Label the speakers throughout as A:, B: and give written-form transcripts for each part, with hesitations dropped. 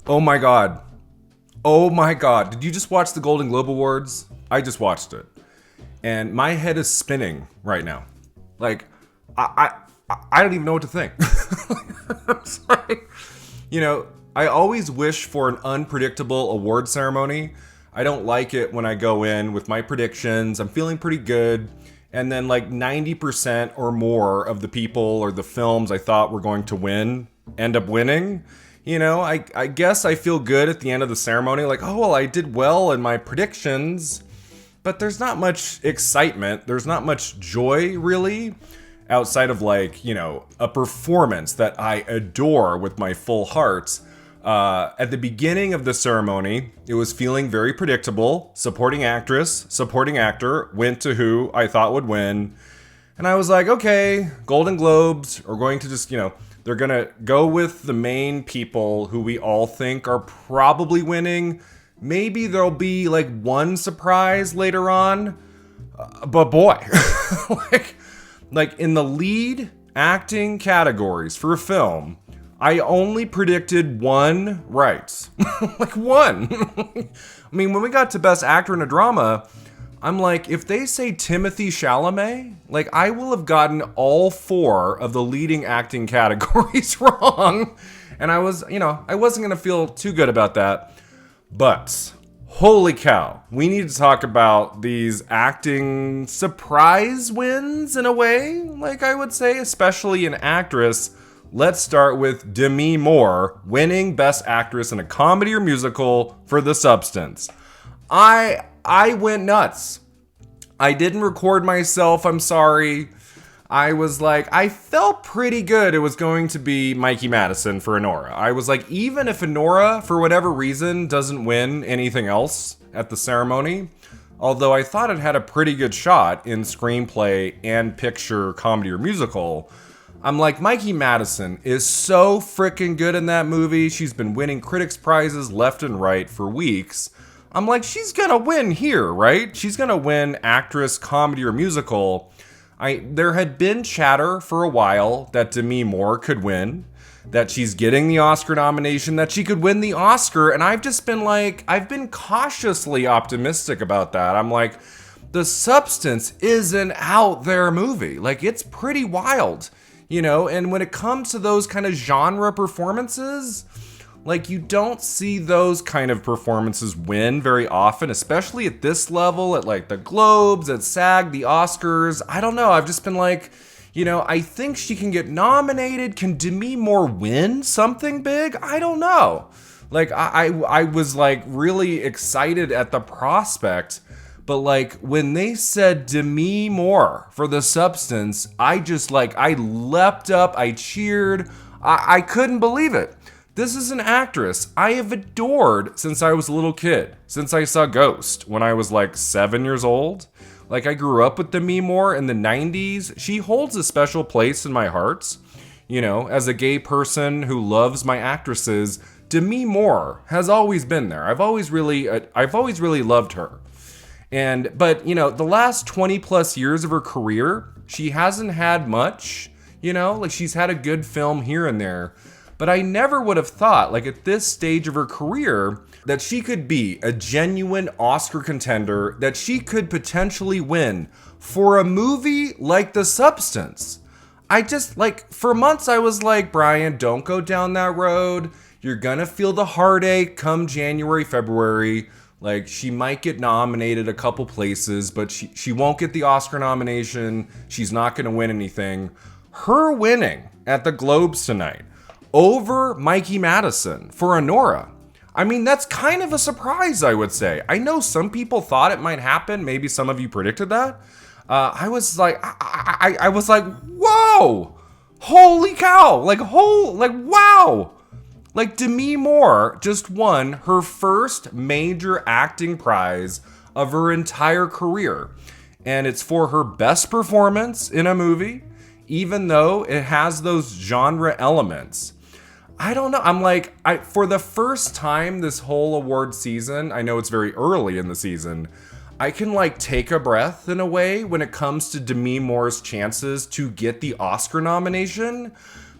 A: Oh my God. Oh my God. Did you just watch the Golden Globe Awards? I just watched it. And my head is spinning right now. Like, I don't even know what to think. I'm sorry. You know, I always wish for an unpredictable award ceremony. I don't like it when I go in with my predictions. I'm feeling pretty good. And then like 90% or more of the people or the films I thought were going to win end up winning. You know, I guess I feel good at the end of the ceremony. Like, oh, well, I did well in my predictions. But there's not much excitement. There's not much joy, really, outside of like, you know, a performance that I adore with my full heart. At the beginning of the ceremony, it was feeling very predictable. Supporting actress, supporting actor went to who I thought would win. And I was like, okay, Golden Globes are going to just, you know, they're going to go with the main people who we all think are probably winning. Maybe there'll be like one surprise later on. But boy, like in the lead acting categories for a film, I only predicted one right. Like one. I mean, when we got to Best Actor in a Drama, I'm like, if they say Timothée Chalamet, like I will have gotten all four of the leading acting categories wrong. And I was, you know, I wasn't going to feel too good about that. But holy cow, we need to talk about these acting surprise wins in a way, like I would say, especially an actress. Let's start with Demi Moore winning Best Actress in a Comedy or Musical for The Substance. I went nuts. I didn't record myself, I'm sorry. I was like, I felt pretty good it was going to be Mikey Madison for Anora. I was like, even if Anora, for whatever reason, doesn't win anything else at the ceremony, although I thought it had a pretty good shot in screenplay and picture, comedy or musical, I'm like, Mikey Madison is so freaking good in that movie. She's been winning critics' prizes left and right for weeks. I'm like, she's gonna win here, right? She's gonna win actress, comedy or musical. There had been chatter for a while that Demi Moore could win, that she's getting the Oscar nomination, that she could win the Oscar, and I've just been like, I've been cautiously optimistic about that. I'm like, The Substance is an out there movie. Like, it's pretty wild, you know? And when it comes to those kind of genre performances, like, you don't see those kind of performances win very often, especially at this level, at like the Globes, at SAG, the Oscars. I don't know. I've just been like, you know, I think she can get nominated. Can Demi Moore win something big? I don't know. Like, I was like really excited at the prospect. But like when they said Demi Moore for The Substance, I just like, I leapt up, I cheered. I couldn't believe it. This is an actress I have adored since I was a little kid, since I saw Ghost when I was like 7 years old. Like, I grew up with Demi Moore in the 90s. She holds a special place in my heart. You know, as a gay person who loves my actresses, Demi Moore has always been there. I've always really loved her. But you know, the last 20 plus years of her career, she hasn't had much, you know, like she's had a good film here and there. But I never would have thought, like at this stage of her career, that she could be a genuine Oscar contender, that she could potentially win for a movie like The Substance. I just, like, for months I was like, Brian, don't go down that road. You're gonna feel the heartache come January, February. Like, she might get nominated a couple places, but she won't get the Oscar nomination. She's not gonna win anything. Her winning at the Globes tonight over Mikey Madison for Anora, I mean, that's kind of a surprise, I would say. I know some people thought it might happen. Maybe some of you predicted that. I was like, I was like, whoa, holy cow, like wow. Like, Demi Moore just won her first major acting prize of her entire career. And it's for her best performance in a movie, even though it has those genre elements. I don't know. I'm like, for the first time this whole award season, I know it's very early in the season, I can like take a breath in a way when it comes to Demi Moore's chances to get the Oscar nomination,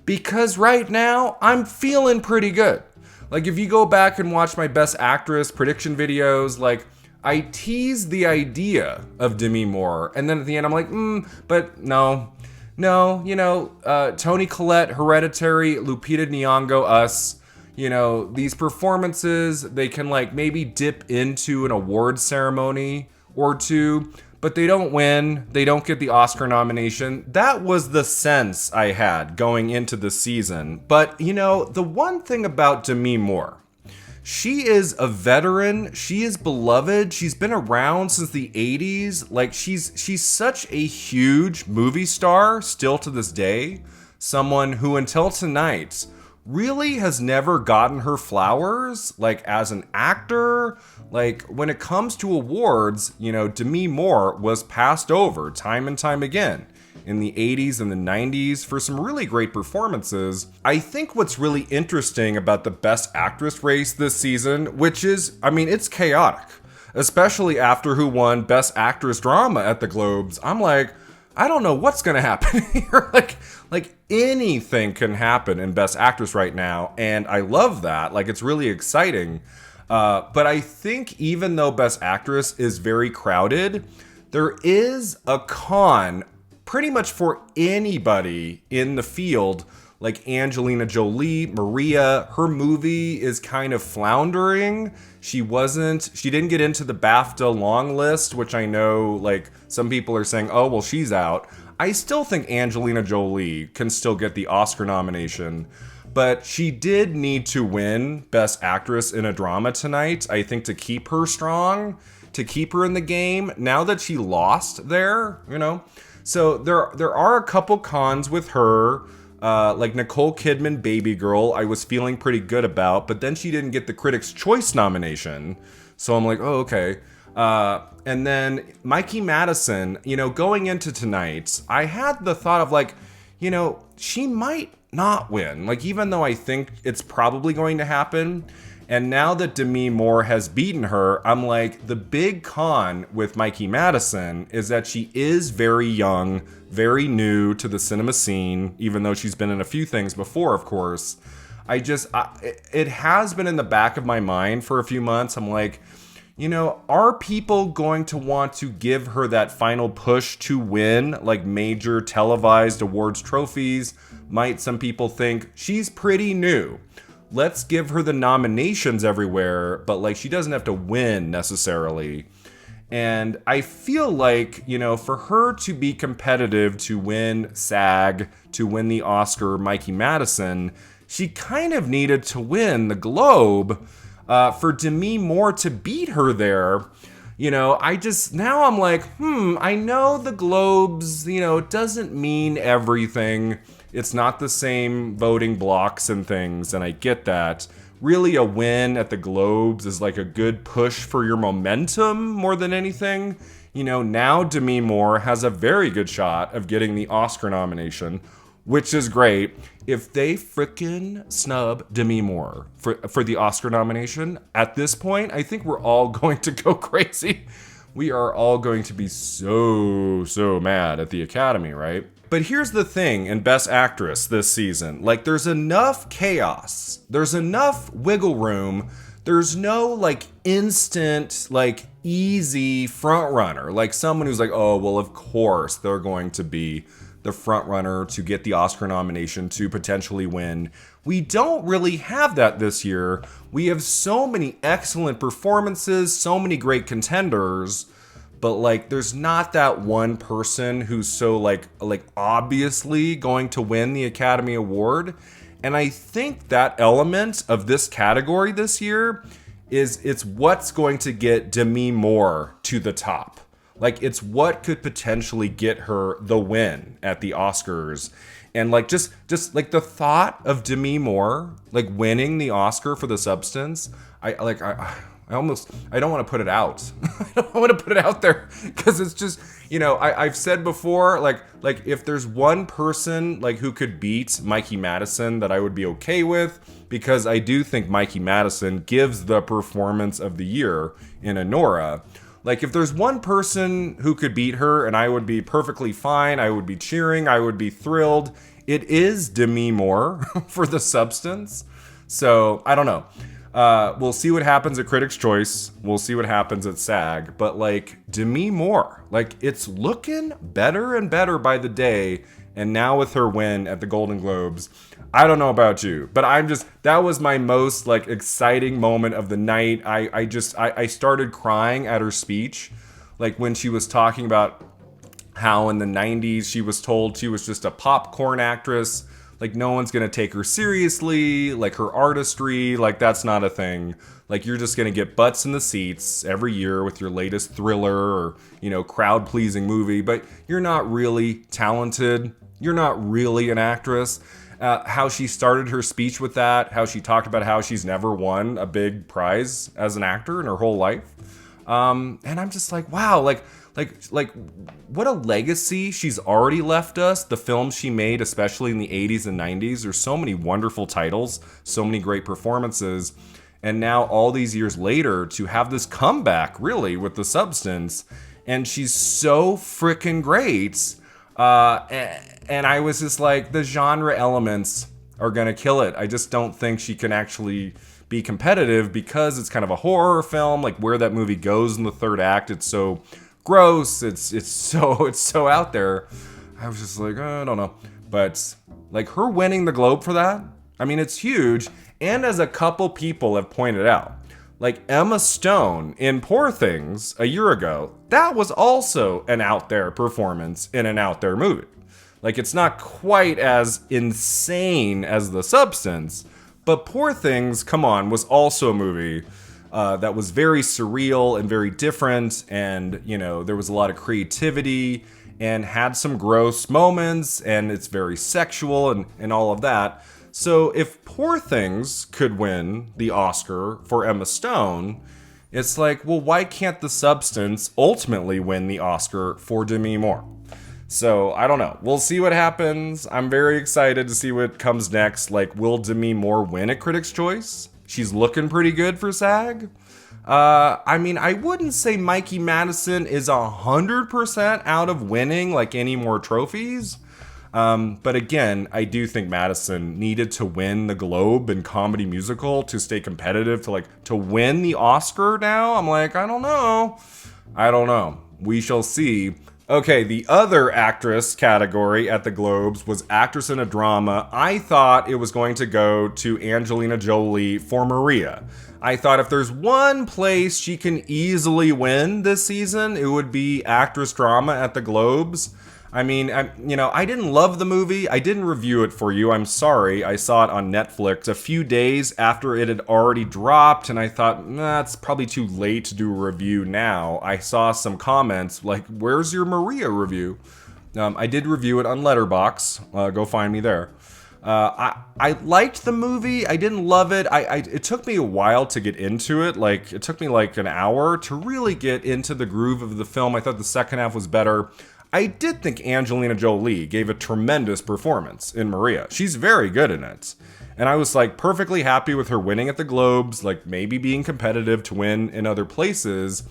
A: because right now I'm feeling pretty good. Like, if you go back and watch my Best Actress prediction videos, like, I teased the idea of Demi Moore, and then at the end I'm like, but no, Toni Collette, Hereditary, Lupita Nyong'o, Us, these performances, they can like maybe dip into an award ceremony or two, but they don't win. They don't get the Oscar nomination. That was the sense I had going into the season. But, the one thing about Demi Moore, she is a veteran. She is beloved. She's been around since the 80s. Like, she's such a huge movie star still to this day. Someone who until tonight really has never gotten her flowers, like as an actor. Like, when it comes to awards, Demi Moore was passed over time and time again in the 80s and the 90s for some really great performances. I think what's really interesting about the Best Actress race this season, which is, it's chaotic, especially after who won Best Actress Drama at the Globes. I'm like, I don't know what's gonna happen here. Like anything can happen in Best Actress right now, and I love that. Like, it's really exciting. But I think even though Best Actress is very crowded, there is a con pretty much for anybody in the field. Like Angelina Jolie, Maria, her movie is kind of floundering. She didn't get into the BAFTA long list, which I know like some people are saying, oh, well, she's out. I still think Angelina Jolie can still get the Oscar nomination, but she did need to win Best Actress in a Drama tonight, I think, to keep her strong, to keep her in the game, now that she lost there, So there are a couple cons with her, like Nicole Kidman, Baby Girl, I was feeling pretty good about, but then she didn't get the Critics' Choice nomination, so I'm like, oh, okay. And then Mikey Madison, going into tonight, I had the thought of like, she might not win. Like, even though I think it's probably going to happen, and now that Demi Moore has beaten her, I'm like, the big con with Mikey Madison is that she is very young, very new to the cinema scene, even though she's been in a few things before, of course. It has been in the back of my mind for a few months. I'm like, are people going to want to give her that final push to win, like major televised awards trophies? Might some people think she's pretty new? Let's give her the nominations everywhere, but like she doesn't have to win necessarily. And I feel like, for her to be competitive, to win SAG, to win the Oscar, Mikey Madison, she kind of needed to win the Globe. For Demi Moore to beat her there, now I'm like, I know the Globes, doesn't mean everything. It's not the same voting blocks and things, and I get that. Really, a win at the Globes is like a good push for your momentum more than anything. Now Demi Moore has a very good shot of getting the Oscar nomination, which is great. If they frickin' snub Demi Moore for the Oscar nomination, at this point, I think we're all going to go crazy. We are all going to be so mad at the Academy, right? But here's the thing in Best Actress this season. Like, there's enough chaos. There's enough wiggle room. There's no, like, instant, like, easy front runner. Like, someone who's like, oh, well, of course they're going to be the front runner to get the Oscar nomination to potentially win. We don't really have that this year. We have so many excellent performances, so many great contenders, but like there's not that one person who's so like obviously going to win the Academy Award. And I think that element of this category this year is it's what's going to get Demi Moore to the top. Like, it's what could potentially get her the win at the Oscars. And like just like the thought of Demi Moore like winning the Oscar for The Substance, I don't want to put it out. I don't want to put it out there because it's just, I've said before, like if there's one person like who could beat Mikey Madison that I would be okay with, because I do think Mikey Madison gives the performance of the year in Anora. Like, if there's one person who could beat her and I would be perfectly fine, I would be cheering, I would be thrilled, it is Demi Moore for The Substance. So I don't know. We'll see what happens at Critics' Choice. We'll see what happens at SAG. But like Demi Moore, like it's looking better and better by the day. And now with her win at the Golden Globes, I don't know about you, but that was my most like exciting moment of the night. I started crying at her speech, like when she was talking about how in the 90s she was told she was just a popcorn actress. Like no one's gonna take her seriously, like her artistry, like that's not a thing. Like you're just gonna get butts in the seats every year with your latest thriller or, crowd-pleasing movie, but you're not really talented. You're not really an actress. How she started her speech with that, how she talked about how she's never won a big prize as an actor in her whole life. And I'm just like, wow, like what a legacy she's already left us. The films she made, especially in the 80s and 90s, there's so many wonderful titles, so many great performances. And now all these years later to have this comeback really with The Substance, and she's so freaking great. And I was just like, the genre elements are gonna kill it. I just don't think she can actually be competitive because it's kind of a horror film. Like where that movie goes in the third act, it's so gross. It's so out there. I was just like, I don't know. But like her winning the Globe for that, I mean, it's huge. And as a couple people have pointed out, like Emma Stone in Poor Things a year ago, that was also an out there performance in an out there movie. Like it's not quite as insane as The Substance, but Poor Things, come on, was also a movie that was very surreal and very different, and there was a lot of creativity and had some gross moments, and it's very sexual and all of that. So if Poor Things could win the Oscar for Emma Stone, it's like, well, why can't The Substance ultimately win the Oscar for Demi Moore? So I don't know. We'll see what happens. I'm very excited to see what comes next. Like, will Demi Moore win at Critics' Choice? She's looking pretty good for SAG. I mean, I wouldn't say Mikey Madison is 100% out of winning like any more trophies. But again, I do think Madison needed to win the Globe in comedy musical to stay competitive, to win the Oscar now. I'm like, I don't know. We shall see. Okay, the other actress category at the Globes was actress in a drama. I thought it was going to go to Angelina Jolie for Maria. I thought if there's one place she can easily win this season, it would be actress drama at the Globes. I mean, I didn't love the movie. I didn't review it for you. I'm sorry. I saw it on Netflix a few days after it had already dropped, and I thought, it's probably too late to do a review now. I saw some comments like, where's your Maria review? I did review it on Letterboxd. Go find me there. I liked the movie. I didn't love it. It took me a while to get into it. Like, it took me like an hour to really get into the groove of the film. I thought the second half was better. I did think Angelina Jolie gave a tremendous performance in Maria. She's very good in it. And I was like perfectly happy with her winning at the Globes, like maybe being competitive to win in other places.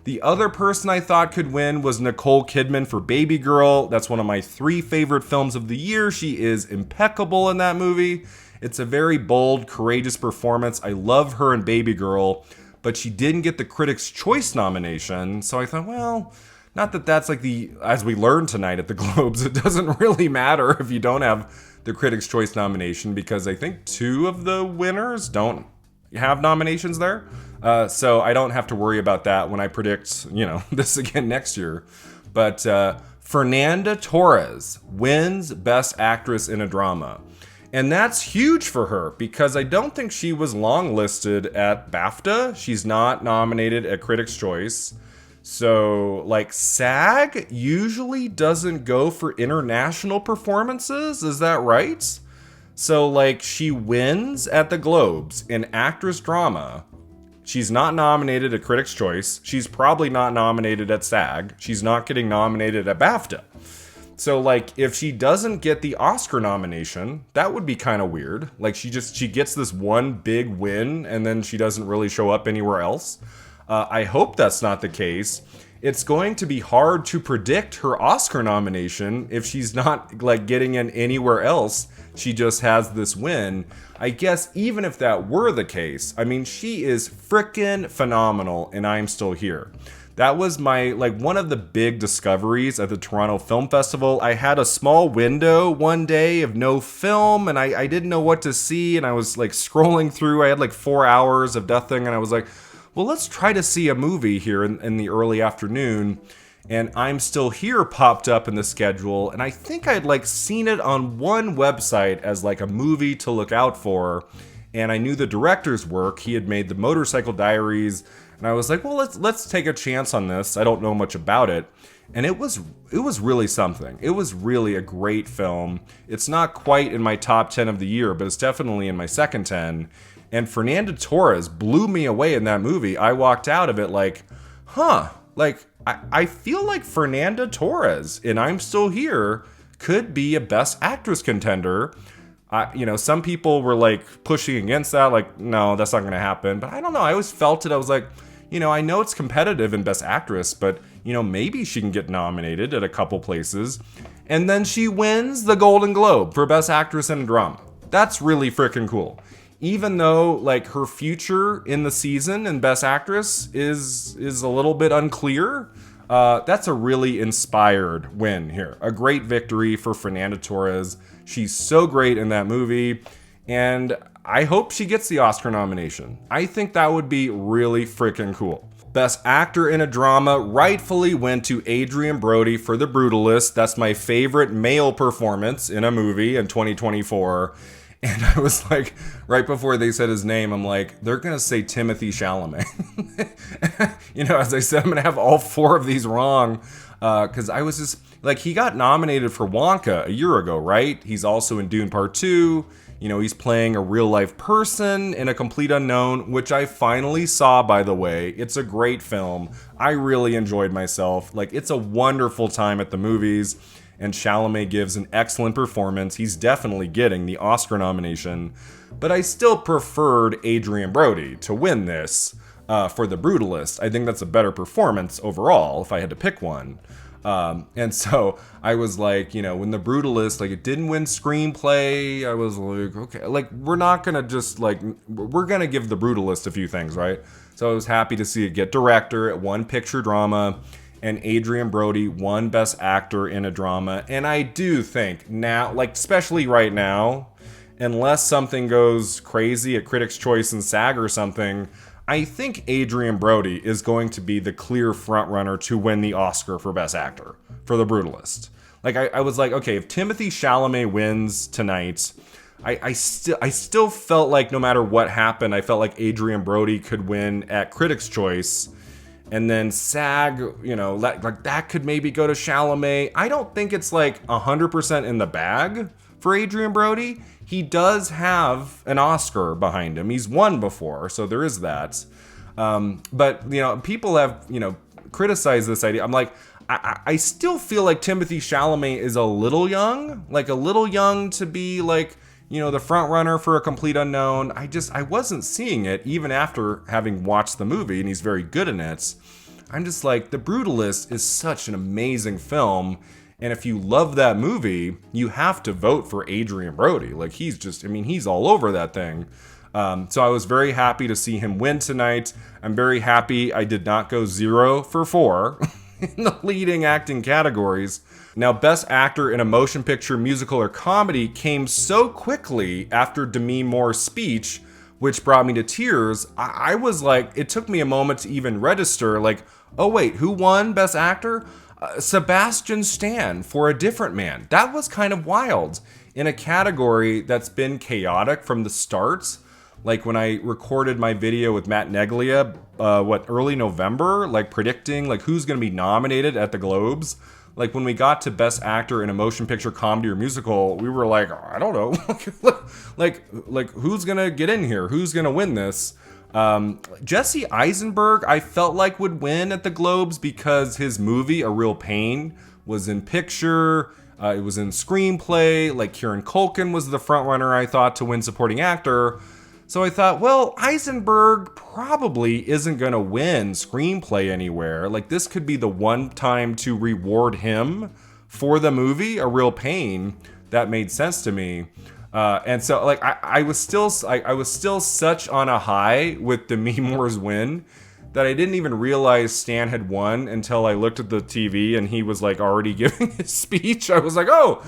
A: The other person I thought could win was Nicole Kidman for Baby Girl. That's one of my 3 favorite films of the year. She is impeccable in that movie. It's a very bold, courageous performance. I love her in Baby Girl, but she didn't get the Critics' Choice nomination. So I thought, well, not that that's like as we learned tonight at the Globes, it doesn't really matter if you don't have the Critics' Choice nomination, because I think 2 of the winners don't have nominations there. So I don't have to worry about that when I predict, this again next year. But Fernanda Torres wins Best Actress in a Drama. And that's huge for her because I don't think she was longlisted at BAFTA. She's not nominated at Critics' Choice. So, like, SAG usually doesn't go for international performances, is that right? So, like, she wins at the Globes in actress drama. She's not nominated at Critics' Choice. She's probably not nominated at SAG. She's not getting nominated at BAFTA. So, like, if she doesn't get the Oscar nomination, that would be kind of weird. Like, she gets this one big win, and then she doesn't really show up anywhere else. I hope that's not the case. it's going to be hard to predict her Oscar nomination if she's not like getting in anywhere else. She just has this win. I guess even if that were the case, I mean, she is frickin' phenomenal in I'm Still Here. That was my, like, one of the big discoveries at the Toronto Film Festival. I had a small window one day of no film, and I didn't know what to see, and I was, like, scrolling through. I had, like, 4 hours of nothing, and I was like, well, let's try to see a movie here in the early afternoon. And I'm Still Here popped up in the schedule, and I think I'd, like, seen it on one website as, like, a movie to look out for, and I knew the director's work. He had made the Motorcycle Diaries, and I was like, well, let's take a chance on this. I don't know much about it. And it was really something. It was really a great film. It's not quite in my top 10 of the year, but it's definitely in my second 10. And Fernando Torres blew me away in that movie. I walked out of it like, like, I feel like Fernando Torres in I'm Still Here could be a Best Actress contender. Some people were like pushing against that, like, no, that's not going to happen. But I don't know. I always felt it. I was like, I know it's competitive in Best Actress, but, maybe she can get nominated at a couple places. And then she wins the Golden Globe for Best Actress in a Drama. That's really freaking cool. Even though, like, her future in the season in Best Actress is a little bit unclear, that's a really inspired win here. A great victory for Fernando Torres. She's so great in that movie, and I hope she gets the Oscar nomination. I think that would be really freaking cool. Best Actor in a Drama rightfully went to Adrien Brody for The Brutalist. That's my favorite male performance in a movie in 2024. And I was like, right before they said his name, I'm like, they're going to say Timothée Chalamet. As I said, I'm going to have all 4 of these wrong. Because I was just, like, he got nominated for Wonka a year ago, right? He's also in Dune Part 2. He's playing a real-life person in A Complete Unknown, which I finally saw, by the way. It's a great film. I really enjoyed myself. Like, it's a wonderful time at the movies. And Chalamet gives an excellent performance. He's definitely getting the Oscar nomination. But I still preferred Adrien Brody to win this for The Brutalist. I think that's a better performance overall, if I had to pick one. And so I was like, when The Brutalist, like, it didn't win screenplay, I was like, okay, like, we're not going to just, like, we're going to give The Brutalist a few things, right? So I was happy to see it get director. It won picture drama. And Adrien Brody won Best Actor in a Drama. And I do think now, like, especially right now, unless something goes crazy at Critics' Choice and SAG or something, I think Adrien Brody is going to be the clear frontrunner to win the Oscar for Best Actor for The Brutalist. Like, I was like, okay, if Timothée Chalamet wins tonight, I still felt like no matter what happened, I felt like Adrien Brody could win at Critics' Choice. And then SAG, like that could maybe go to Chalamet. I don't think it's like 100% in the bag for Adrien Brody. He does have an Oscar behind him. He's won before, so there is that. But, people have, criticized this idea. I'm like, I still feel like Timothée Chalamet is a little young to be like, the front runner for A Complete Unknown. I wasn't seeing it even after having watched the movie, and he's very good in it. I'm just like, The Brutalist is such an amazing film, and if you love that movie, you have to vote for Adrien Brody. Like, he's all over that thing. So I was very happy to see him win tonight. I'm very happy I did not go 0 for 4 in the leading acting categories. Now, Best Actor in a Motion Picture, Musical, or Comedy came so quickly after Demi Moore's speech, which brought me to tears. I was like, it took me a moment to even register, like, oh wait, who won Best Actor? Sebastian Stan for A Different Man. That was kind of wild in a category that's been chaotic from the start. Like, when I recorded my video with Matt Neglia, early November, like, predicting, like, who's going to be nominated at the Globes. Like, when we got to Best Actor in a Motion Picture, Comedy, or Musical, we were like, I don't know. like who's going to get in here? Who's going to win this? Jesse Eisenberg, I felt like would win at the Globes because his movie, A Real Pain, was in picture. It was in screenplay. Like, Kieran Culkin was the frontrunner, I thought, to win Supporting Actor. So I thought, well, Eisenberg probably isn't going to win screenplay anywhere. Like, this could be the one time to reward him for the movie, A Real Pain. That made sense to me. And so, like, I was still such on a high with Demi Moore's win that I didn't even realize Stan had won until I looked at the TV and he was like already giving his speech. I was like, oh,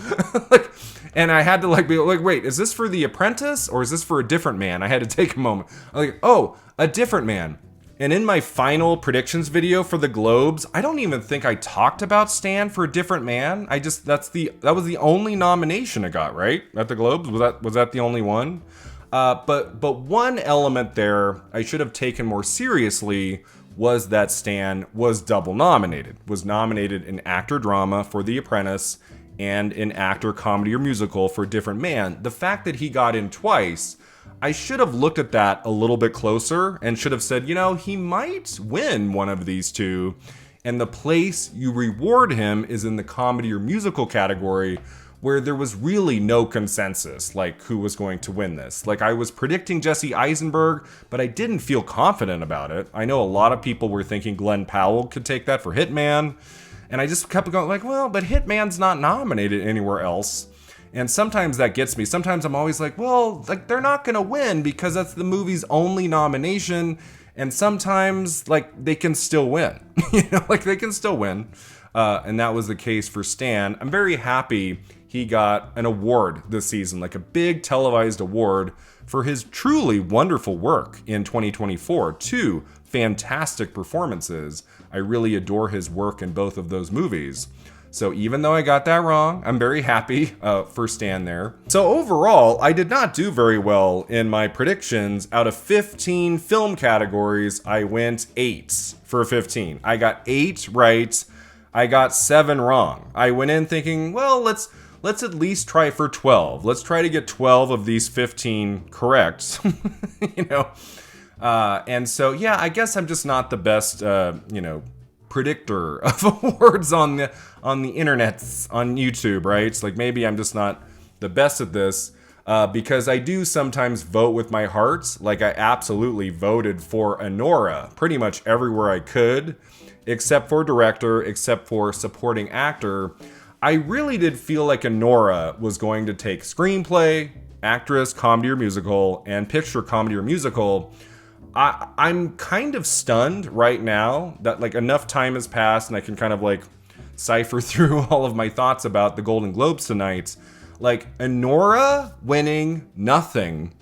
A: like, and I had to like be like, wait, is this for The Apprentice or is this for A Different Man? I had to take a moment. I was like, oh, A Different Man. And in my final predictions video for the Globes, I don't even think I talked about Stan for A Different Man. That was the only nomination it got, right? At the Globes? Was that the only one? But one element there I should have taken more seriously was that Stan was double nominated. Was nominated in actor drama for The Apprentice and in actor comedy or musical for A Different Man. The fact that he got in twice, I should have looked at that a little bit closer and should have said, you know, he might win one of these two. And the place you reward him is in the comedy or musical category, where there was really no consensus, like, who was going to win this. Like, I was predicting Jesse Eisenberg, but I didn't feel confident about it. I know a lot of people were thinking Glenn Powell could take that for Hitman, and I just kept going like, well, but Hitman's not nominated anywhere else. And sometimes that gets me. Sometimes I'm always like, well, like, they're not gonna win because that's the movie's only nomination, and sometimes, like, they can still win. You know, like, they can still win. And that was the case for Stan. I'm very happy he got an award this season, like a big televised award for his truly wonderful work in 2024. 2 fantastic performances. I really adore his work in both of those movies. So even though I got that wrong, I'm very happy for Stan there. So overall, I did not do very well in my predictions. Out of 15 film categories, I went 8 for 15. I got 8 right. I got 7 wrong. I went in thinking, well, let's at least try for 12. Let's try to get 12 of these 15 correct. You know? And so, yeah, I guess I'm just not the best, predictor of awards on the internets, on YouTube, right? It's like, maybe I'm just not the best at this, because I do sometimes vote with my heart. Like, I absolutely voted for Anora pretty much everywhere I could, except for director, except for supporting actor. I really did feel like Anora was going to take screenplay, actress, comedy or musical, and picture comedy or musical. I'm kind of stunned right now that, like, enough time has passed and I can kind of, like, cipher through all of my thoughts about the Golden Globes tonight. Like, Anora winning nothing,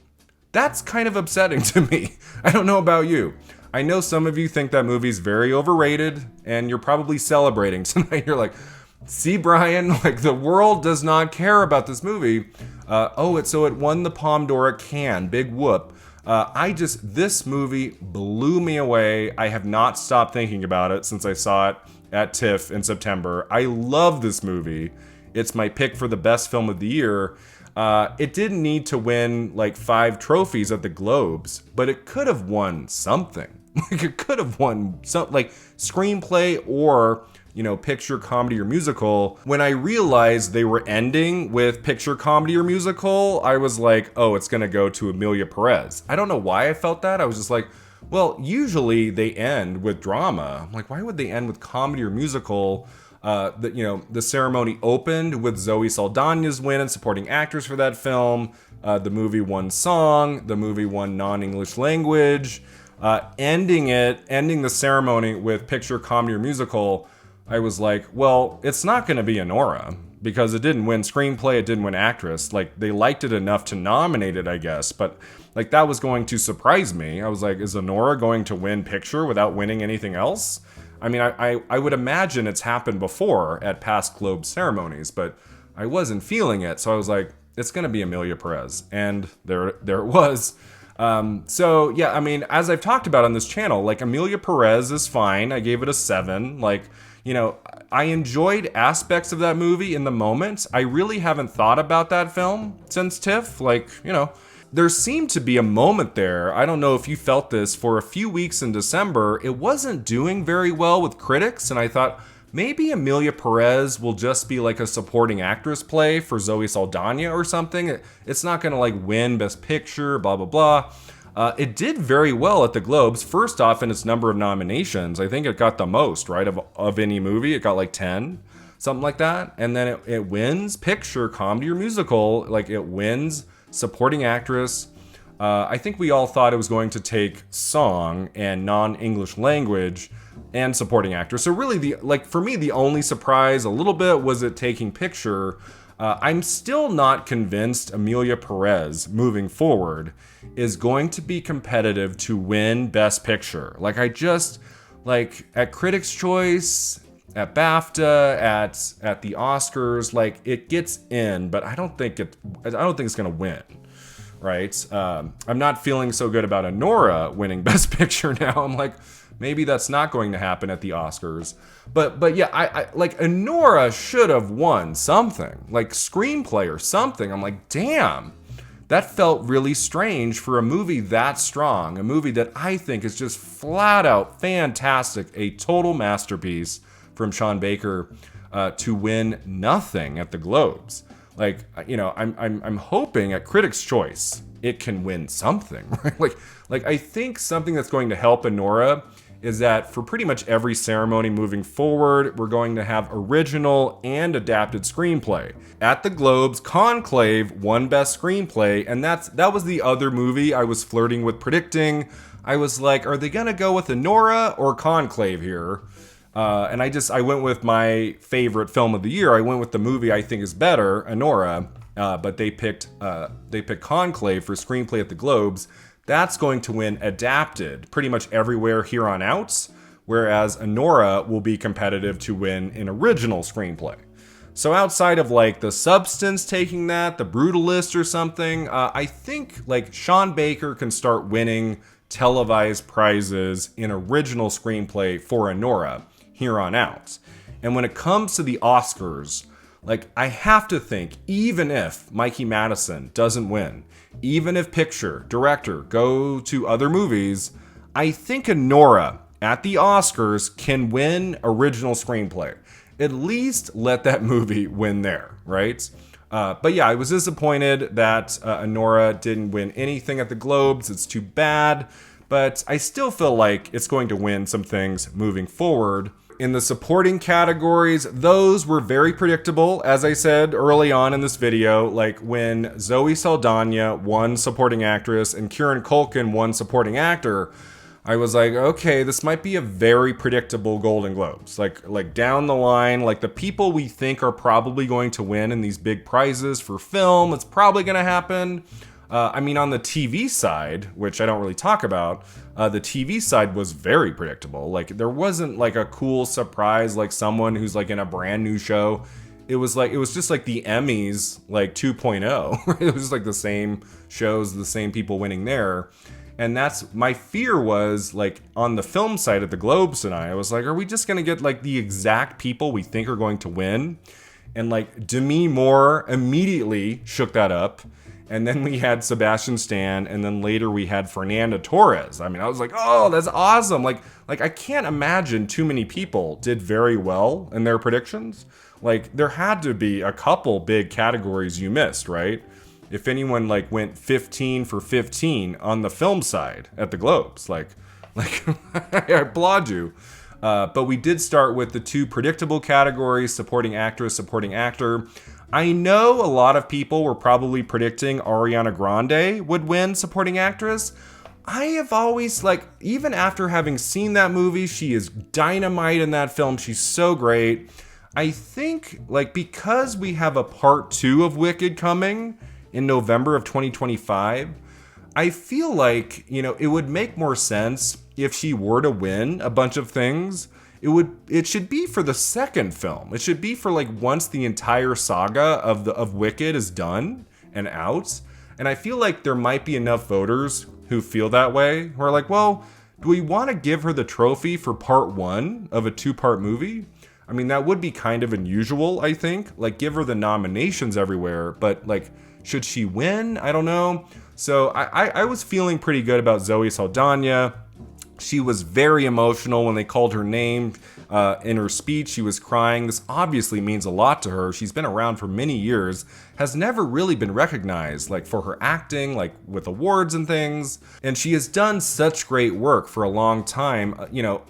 A: that's kind of upsetting to me. I don't know about you. I know some of you think that movie's very overrated, and you're probably celebrating tonight. You're like, see, Brian, like, the world does not care about this movie. It won the Palme d'Or at Cannes. Big whoop. This movie blew me away. I have not stopped thinking about it since I saw it at TIFF in September. I love this movie. It's my pick for the best film of the year. It didn't need to win like 5 trophies at the Globes, but it could have won something. Like, it could have won something like screenplay or, picture, comedy, or musical. When I realized they were ending with picture, comedy, or musical, I was like, oh, it's gonna go to Emilia Perez. I don't know why I felt that. I was just like, well, usually they end with drama. I'm like, why would they end with comedy or musical? The ceremony opened with Zoe Saldana's win and supporting actors for that film. The movie won song. The movie won non-English language. Ending the ceremony with picture, comedy, or musical, I was like, well, it's not going to be Anora because it didn't win screenplay, it didn't win actress. Like, they liked it enough to nominate it, I guess, but like, that was going to surprise me. I was like, is Anora going to win picture without winning anything else? I mean, I would imagine it's happened before at past Globe ceremonies, but I wasn't feeling it, so I was like, it's going to be Emilia Perez, and there it was. So yeah, I mean, as I've talked about on this channel, like, Emilia Perez is fine. I gave it a 7. Like, I enjoyed aspects of that movie in the moment. I really haven't thought about that film since TIFF. Like, there seemed to be a moment there. I don't know if you felt this. For a few weeks in December, it wasn't doing very well with critics, and I thought, maybe Emilia Perez will just be like a supporting actress play for Zoe Saldana or something. It's not gonna like win Best Picture, blah, blah, blah. It did very well at the Globes. First off, in its number of nominations, I think it got the most, right, of any movie. It got like 10, something like that. And then it wins picture, comedy, or musical. Like, it wins supporting actress. I think we all thought it was going to take song and non-English language and supporting actress. So really, for me, the only surprise a little bit was it taking picture. I'm still not convinced Emilia Perez, moving forward, is going to be competitive to win Best Picture. Like, at Critics' Choice, at BAFTA, at the Oscars, like, it gets in, but I don't think it's gonna win, right? I'm not feeling so good about Anora winning Best Picture now. I'm like, maybe that's not going to happen at the Oscars. But yeah, I like, Anora should have won something, like screenplay or something. I'm like, damn, that felt really strange for a movie that strong, a movie that I think is just flat out fantastic, a total masterpiece from Sean Baker, to win nothing at the Globes. Like, you know, I'm hoping at Critics' Choice it can win something, right? Like I think something that's going to help Anora is that for pretty much every ceremony moving forward, we're going to have original and adapted screenplay. At the Globes, Conclave won Best Screenplay, and that was the other movie I was flirting with predicting. I was like, are they gonna go with Anora or Conclave here? And I went with my favorite film of the year. I went with the movie I think is better, Anora, but they picked Conclave for screenplay at the Globes. That's going to win adapted pretty much everywhere here on out, whereas Anora will be competitive to win an original screenplay. So outside of like The Substance taking that, The Brutalist or something, I think like Sean Baker can start winning televised prizes in original screenplay for Anora here on out. And when it comes to the Oscars, like, I have to think, even if Mikey Madison doesn't win, even if picture, director go to other movies, I think Anora at the Oscars can win original screenplay. At least let that movie win there, right? But yeah, I was disappointed that Anora didn't win anything at the Globes. It's too bad, but I still feel like it's going to win some things moving forward. In the supporting categories, those were very predictable, as I said early on in this video. Like when Zoe Saldana won supporting actress and Kieran Culkin won supporting actor, I was like, okay, this might be a very predictable Golden Globes. Like down the line, like the people we think are probably going to win in these big prizes for film, it's probably going to happen. I mean, on the TV side, which I don't really talk about, the TV side was very predictable. Like, there wasn't like a cool surprise, like someone who's like in a brand new show. It was just like the Emmys, like 2.0. It was just like the same shows, the same people winning there. And that's my fear was like on the film side at the Globes tonight. I was like, are we just going to get like the exact people we think are going to win? And like Demi Moore immediately shook that up. And then we had Sebastian Stan, and then later we had Fernanda Torres. I mean, I was like, oh, that's awesome. Like I can't imagine too many people did very well in their predictions. Like, there had to be a couple big categories you missed, right? If anyone like went 15 for 15 on the film side at the Globes, like I applaud you. But we did start with the two predictable categories, supporting actress, supporting actor. I know a lot of people were probably predicting Ariana Grande would win supporting actress. I have always, like, even after having seen that movie, she is dynamite in that film. She's so great. I think, like, because we have a part 2 of Wicked coming in November of 2025, I feel like, you know, it would make more sense if she were to win a bunch of things. It should be for the second film. It should be for like once the entire saga of Wicked is done and out. And I feel like there might be enough voters who feel that way, who are like, well, do we want to give her the trophy for part 1 of a 2-part movie? I mean, that would be kind of unusual, I think. Like, give her the nominations everywhere, but like, should she win? I don't know. So I was feeling pretty good about Zoe Saldana. She was very emotional when they called her name in her speech. She was crying. This obviously means a lot to her. She's been around for many years, has never really been recognized, like for her acting, like with awards and things. And she has done such great work for a long time,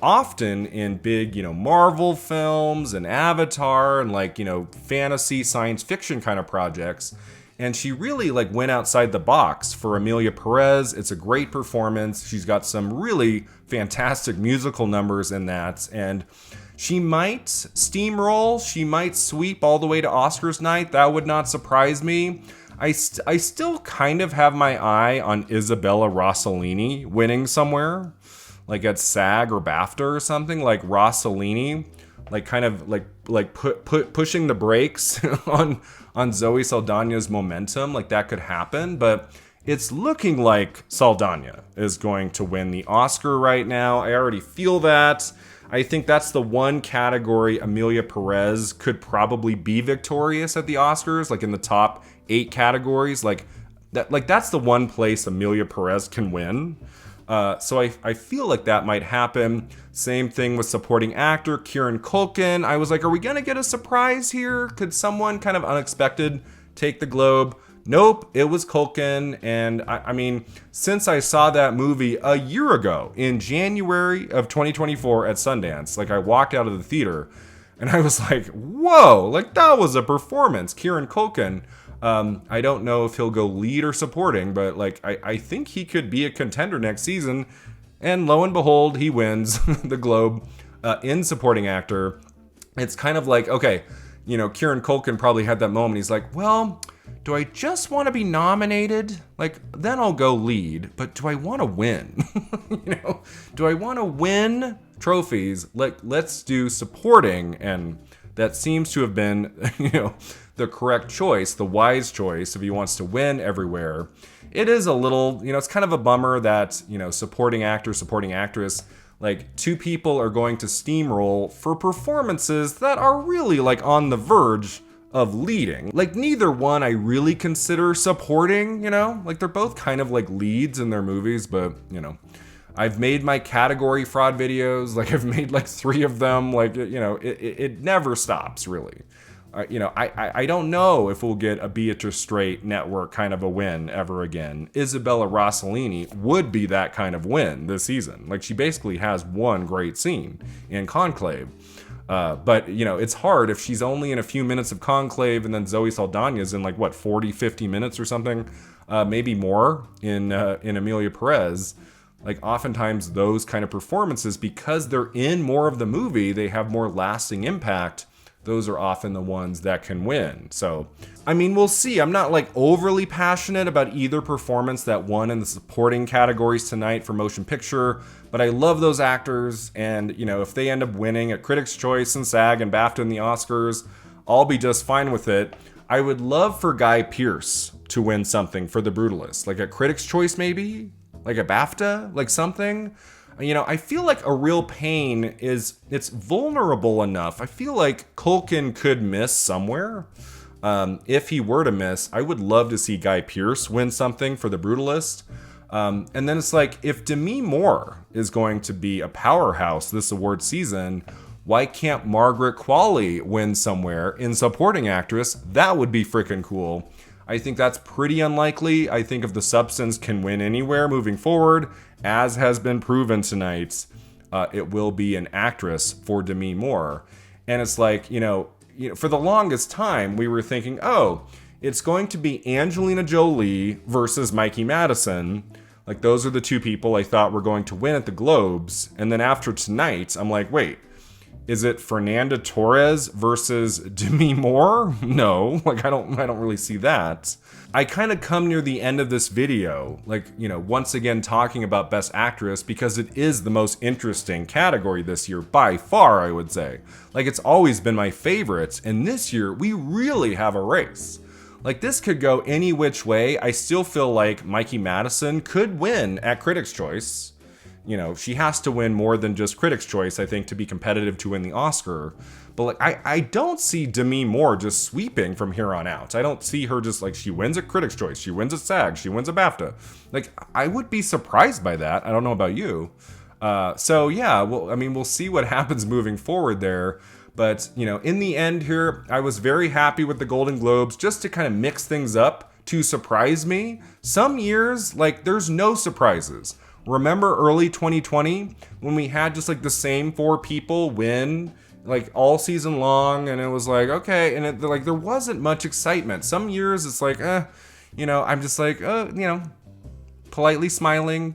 A: often in big, Marvel films and Avatar and like, fantasy science fiction kind of projects. And she really like went outside the box for Amelia Perez. It's a great performance. She's got some really fantastic musical numbers in that. And she might steamroll. She might sweep all the way to Oscars night. That would not surprise me. I still kind of have my eye on Isabella Rossellini winning somewhere, like at SAG or BAFTA or something, like Rossellini, like kind of like pushing the brakes on Zoe Saldana's momentum. Like that could happen, but it's looking like Saldana is going to win the Oscar right now. I already feel that. I think that's the one category Amelia Perez could probably be victorious at the Oscars, like in the top 8 categories. Like that's the one place Amelia Perez can win. So I feel like that might happen. Same thing with supporting actor Kieran Culkin. I was like, are we going to get a surprise here? Could someone kind of unexpected take the Globe? Nope, it was Culkin. And I mean, since I saw that movie a year ago in January of 2024 at Sundance, like I walked out of the theater and I was like, whoa, like that was a performance. Kieran Culkin. I don't know if he'll go lead or supporting, but like I think he could be a contender next season. And lo and behold, he wins the Globe in supporting actor. It's kind of like, okay, Kieran Culkin probably had that moment. He's like, well, do I just want to be nominated? Like, then I'll go lead. But do I want to win? Do I want to win trophies? Like, let's do supporting. And that seems to have been, the correct choice, the wise choice if he wants to win everywhere. It is a little, it's kind of a bummer that, supporting actor, supporting actress, like 2 people are going to steamroll for performances that are really like on the verge of leading. Like neither one I really consider supporting, like they're both kind of like leads in their movies, but I've made my category fraud videos, like I've made like 3 of them, like, it never stops really. I don't know if we'll get a Beatrice Straight network kind of a win ever again. Isabella Rossellini would be that kind of win this season. Like she basically has one great scene in Conclave. But it's hard if she's only in a few minutes of Conclave and then Zoe Saldana's in like 40, 50 minutes or something, maybe more in Amelia Perez. Like oftentimes those kind of performances, because they're in more of the movie, they have more lasting impact. Those are often the ones that can win. So, I mean, we'll see. I'm not like overly passionate about either performance that won in the supporting categories tonight for motion picture, but I love those actors. And, if they end up winning at Critics' Choice and SAG and BAFTA and the Oscars, I'll be just fine with it. I would love for Guy Pearce to win something for The Brutalist, like a Critics' Choice maybe, like a BAFTA, like something. I feel like A Real Pain it's vulnerable enough. I feel like Culkin could miss somewhere. If he were to miss, I would love to see Guy Pearce win something for The Brutalist. And then it's like, if Demi Moore is going to be a powerhouse this award season, why can't Margaret Qualley win somewhere in supporting actress? That would be freaking cool. I think that's pretty unlikely. I think if The Substance can win anywhere moving forward, as has been proven tonight, it will be an actress for Demi Moore. And it's like, for the longest time, we were thinking, oh, it's going to be Angelina Jolie versus Mikey Madison. Like, those are the 2 people I thought were going to win at the Globes. And then after tonight, I'm like, wait, is it Fernanda Torres versus Demi Moore? No, like I don't really see that. I kind of come near the end of this video, like, once again talking about Best Actress because it is the most interesting category this year by far, I would say. Like it's always been my favorite, and this year we really have a race. Like this could go any which way. I still feel like Mikey Madison could win at Critics' Choice. She has to win more than just Critics' Choice, I think, to be competitive to win the Oscar. But like, I don't see Demi Moore just sweeping from here on out. I don't see her just like, she wins at Critics' Choice, she wins at SAG, she wins at BAFTA. Like, I would be surprised by that. I don't know about you. So yeah, well, I mean, we'll see what happens moving forward there. But, you know, in the end here, I was very happy with the Golden Globes just to kind of mix things up to surprise me. Some years, like, there's no surprises. Remember early 2020 when we had just like the same four people win like all season long, and it was like, okay, and like there wasn't much excitement. Some years it's like, you know, I'm just like, you know, politely smiling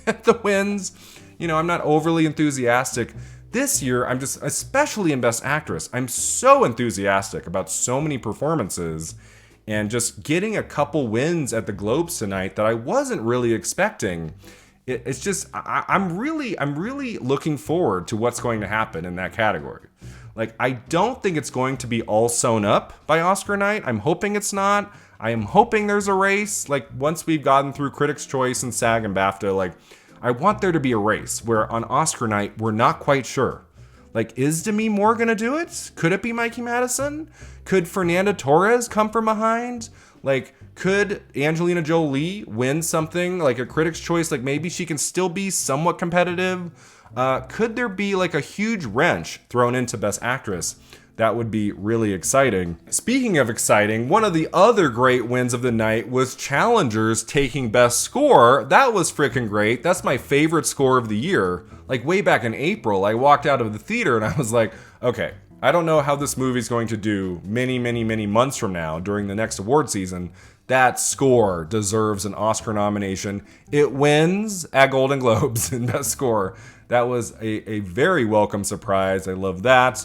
A: at the wins. You know, I'm not overly enthusiastic. This year, I'm just, especially in Best Actress, I'm so enthusiastic about so many performances, and just getting a couple wins at the Globes tonight that I wasn't really expecting. It's just, I'm really looking forward to what's going to happen in that category. Like, I don't think it's going to be all sewn up by Oscar night. I'm hoping it's not. I am hoping there's a race. Like, once we've gotten through Critics' Choice and SAG and BAFTA, like, I want there to be a race where on Oscar night, we're not quite sure. Like, is Demi Moore gonna do it? Could it be Mikey Madison? Could Fernanda Torres come from behind? Like, could Angelina Jolie win something like a Critics' Choice? Like, maybe she can still be somewhat competitive. Could there be like a huge wrench thrown into Best Actress? That would be really exciting. Speaking of exciting, one of the other great wins of the night was Challengers taking Best Score. That was freaking great. That's my favorite score of the year. Like, way back in April, I walked out of the theater and I was like, okay, I don't know how this movie's going to do many months from now during the next award season. That score deserves an Oscar nomination. It wins at Golden Globes in Best Score. That was a very welcome surprise. I love that.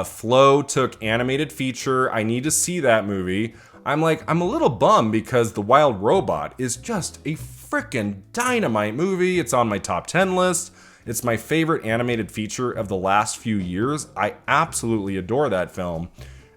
A: Flo took animated feature. I need to see that movie. I'm a little bummed because The Wild Robot is just a freaking dynamite movie. It's on my top 10 list. It's my favorite animated feature of the last few years. I absolutely adore that film.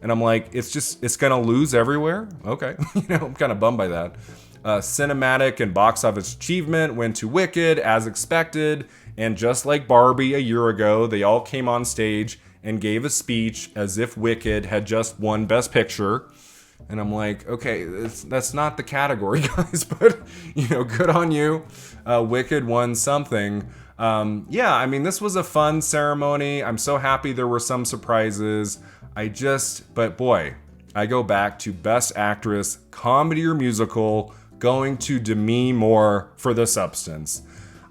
A: And I'm like, it's gonna lose everywhere? Okay. You know, I'm kind of bummed by that. Cinematic and box office achievement went to Wicked, as expected. And just like Barbie a year ago, they all came on stage and gave a speech as if Wicked had just won Best Picture. And I'm like, okay, that's not the category, guys, but, you know, good on you. Wicked won something. Yeah, I mean, this was a fun ceremony. I'm so happy there were some surprises. But boy, I go back to Best Actress, Comedy or Musical, going to Demi Moore for The Substance.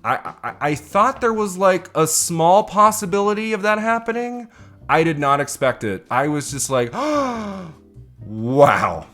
A: I thought there was like a small possibility of that happening. I did not expect it. I was just like, oh, wow.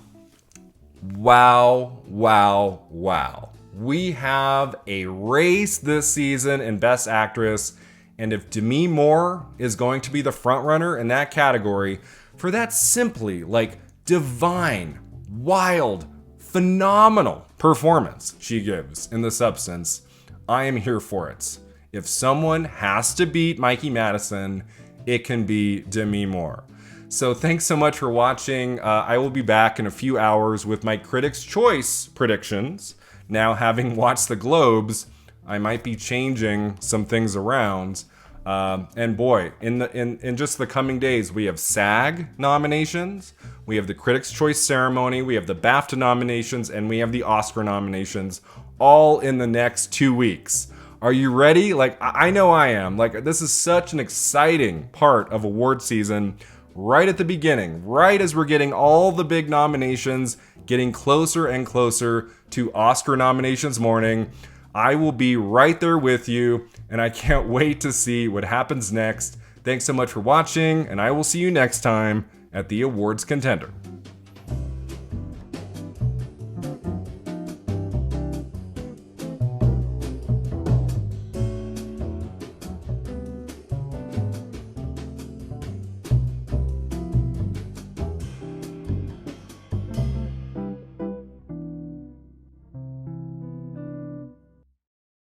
A: We have a race this season in Best Actress, and if Demi Moore is going to be the frontrunner in that category for that simply like divine, wild, phenomenal performance she gives in The Substance, I am here for it. If someone has to beat Mikey Madison, it can be Demi Moore. So thanks so much for watching. I will be back in a few hours with my Critics' Choice predictions. Now, having watched the Globes, I might be changing some things around. And boy, in just the coming days, we have SAG nominations, we have the Critics' Choice ceremony, we have the BAFTA nominations, and we have the Oscar nominations, all in the next 2 weeks. Are you ready? Like, I know I am. Like, this is such an exciting part of award season. Right at the beginning, right as we're getting all the big nominations, getting closer and closer to Oscar nominations morning, I will be right there with you, and I can't wait to see what happens next. Thanks so much for watching, and I will see you next time at the Awards Contender.